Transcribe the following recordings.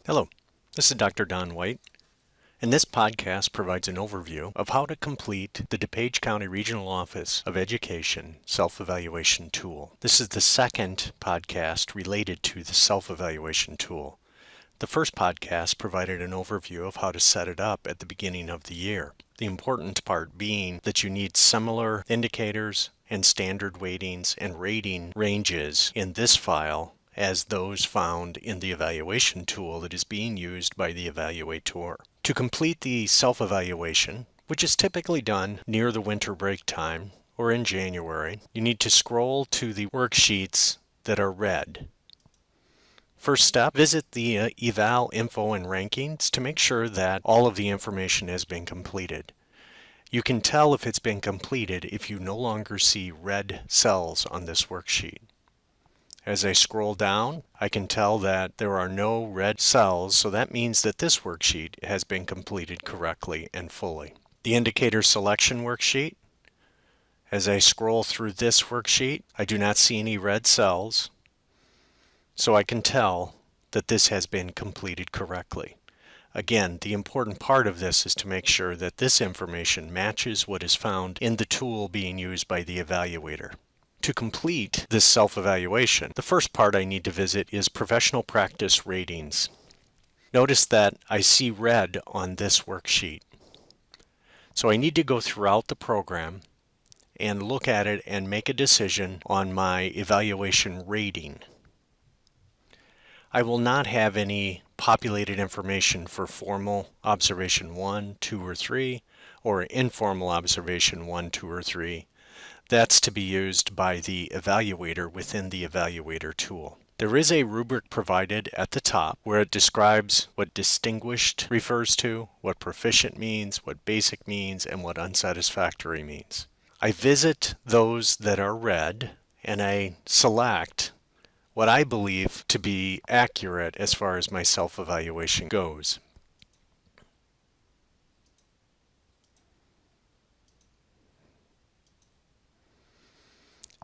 Hello, this is Dr. Don White, and this podcast provides an overview of how to complete the DuPage County Regional Office of Education Self-Evaluation Tool. This is the second podcast related to the self-evaluation tool. The first podcast provided an overview of how to set it up at the beginning of the year. The important part being that you need similar indicators and standard weightings and rating ranges in this file as those found in the evaluation tool that is being used by the evaluator. To complete the self-evaluation, which is typically done near the winter break time or in January, you need to scroll to the worksheets that are red. First step, visit the eval info and rankings to make sure that all of the information has been completed. You can tell if it's been completed if you no longer see red cells on this worksheet. As I scroll down, I can tell that there are no red cells, so that means that this worksheet has been completed correctly and fully. The indicator selection worksheet, as I scroll through this worksheet, I do not see any red cells, so I can tell that this has been completed correctly. Again, the important part of this is to make sure that this information matches what is found in the tool being used by the evaluator. To complete this self-evaluation, the first part I need to visit is professional practice ratings. Notice that I see red on this worksheet. So I need to go throughout the program and look at it and make a decision on my evaluation rating. I will not have any populated information for formal observation 1, 2, or 3, or informal observation 1, 2, or 3. That's to be used by the evaluator within the evaluator tool. There is a rubric provided at the top where it describes what distinguished refers to, what proficient means, what basic means, and what unsatisfactory means. I visit those that are red and I select what I believe to be accurate as far as my self-evaluation goes.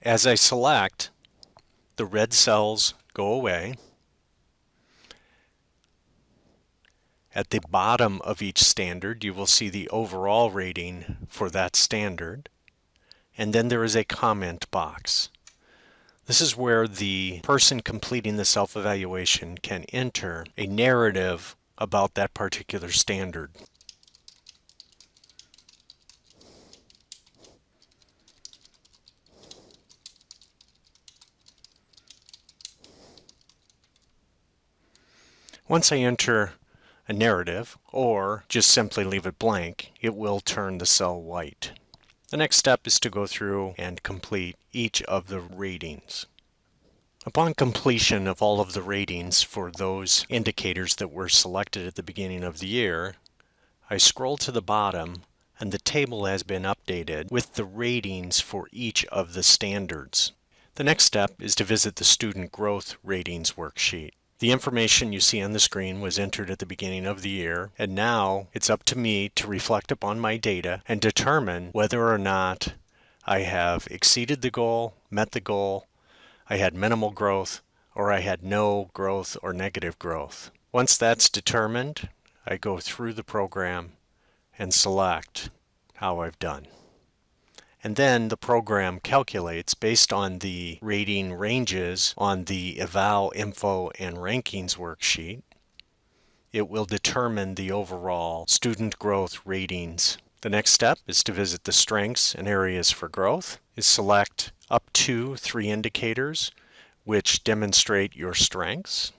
As I select, the red cells go away. At the bottom of each standard, you will see the overall rating for that standard. And then there is a comment box. This is where the person completing the self-evaluation can enter a narrative about that particular standard. Once I enter a narrative, or just simply leave it blank, it will turn the cell white. The next step is to go through and complete each of the ratings. Upon completion of all of the ratings for those indicators that were selected at the beginning of the year, I scroll to the bottom and the table has been updated with the ratings for each of the standards. The next step is to visit the Student Growth Ratings worksheet. The information you see on the screen was entered at the beginning of the year, and now it's up to me to reflect upon my data and determine whether or not I have exceeded the goal, met the goal, I had minimal growth, or I had no growth or negative growth. Once that's determined, I go through the program and select how I've done. And then the program calculates based on the rating ranges on the eval info and rankings worksheet. It will determine the overall student growth ratings. The next step is to visit the strengths and areas for growth, is select up to 3 indicators which demonstrate your strengths.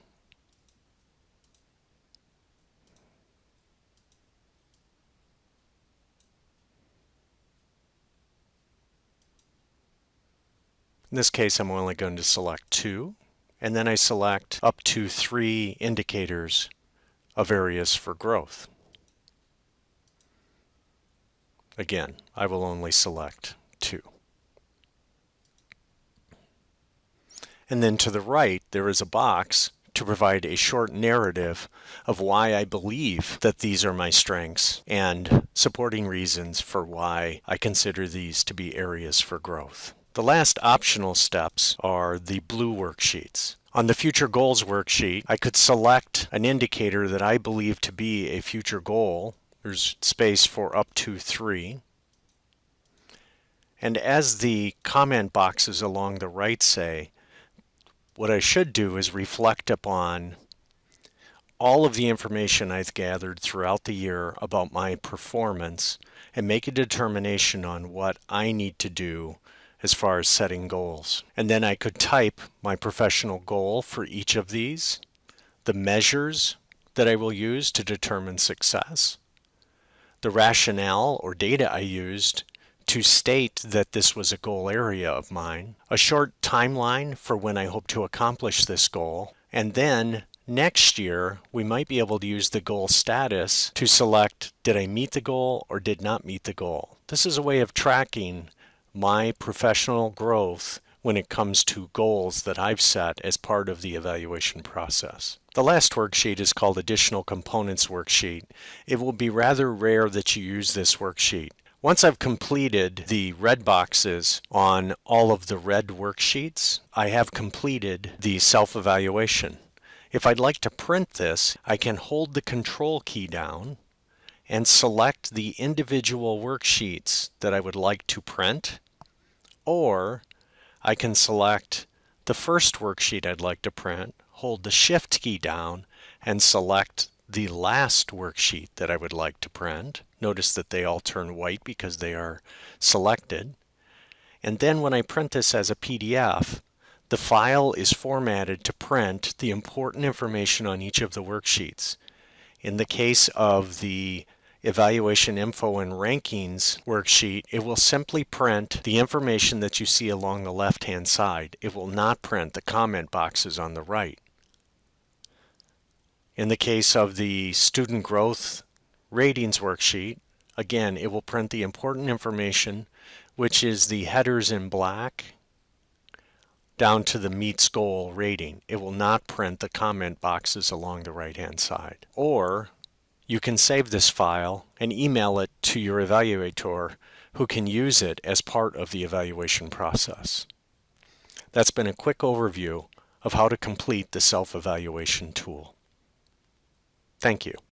In this case, I'm only going to select 2, and then I select up to 3 indicators of areas for growth. Again, I will only select 2. And then to the right, there is a box to provide a short narrative of why I believe that these are my strengths and supporting reasons for why I consider these to be areas for growth. The last optional steps are the blue worksheets. On the Future Goals worksheet, I could select an indicator that I believe to be a future goal. There's space for up to 3. And as the comment boxes along the right say, what I should do is reflect upon all of the information I've gathered throughout the year about my performance and make a determination on what I need to do as far as setting goals. And then I could type my professional goal for each of these, the measures that I will use to determine success, the rationale or data I used to state that this was a goal area of mine, a short timeline for when I hope to accomplish this goal, and then next year we might be able to use the goal status to select did I meet the goal or did not meet the goal. This is a way of tracking my professional growth when it comes to goals that I've set as part of the evaluation process. The last worksheet is called Additional Components Worksheet. It will be rather rare that you use this worksheet. Once I've completed the red boxes on all of the red worksheets, I have completed the self-evaluation. If I'd like to print this, I can hold the Control key down and select the individual worksheets that I would like to print, or I can select the first worksheet I'd like to print, hold the Shift key down, and select the last worksheet that I would like to print. Notice that they all turn white because they are selected. And then when I print this as a PDF, the file is formatted to print the important information on each of the worksheets. In the case of the Evaluation Info and Rankings worksheet, it will simply print the information that you see along the left-hand side. It will not print the comment boxes on the right. In the case of the Student Growth Ratings worksheet, again, it will print the important information, which is the headers in black down to the meets goal rating. It will not print the comment boxes along the right-hand side. Or you can save this file and email it to your evaluator who can use it as part of the evaluation process. That's been a quick overview of how to complete the self-evaluation tool. Thank you.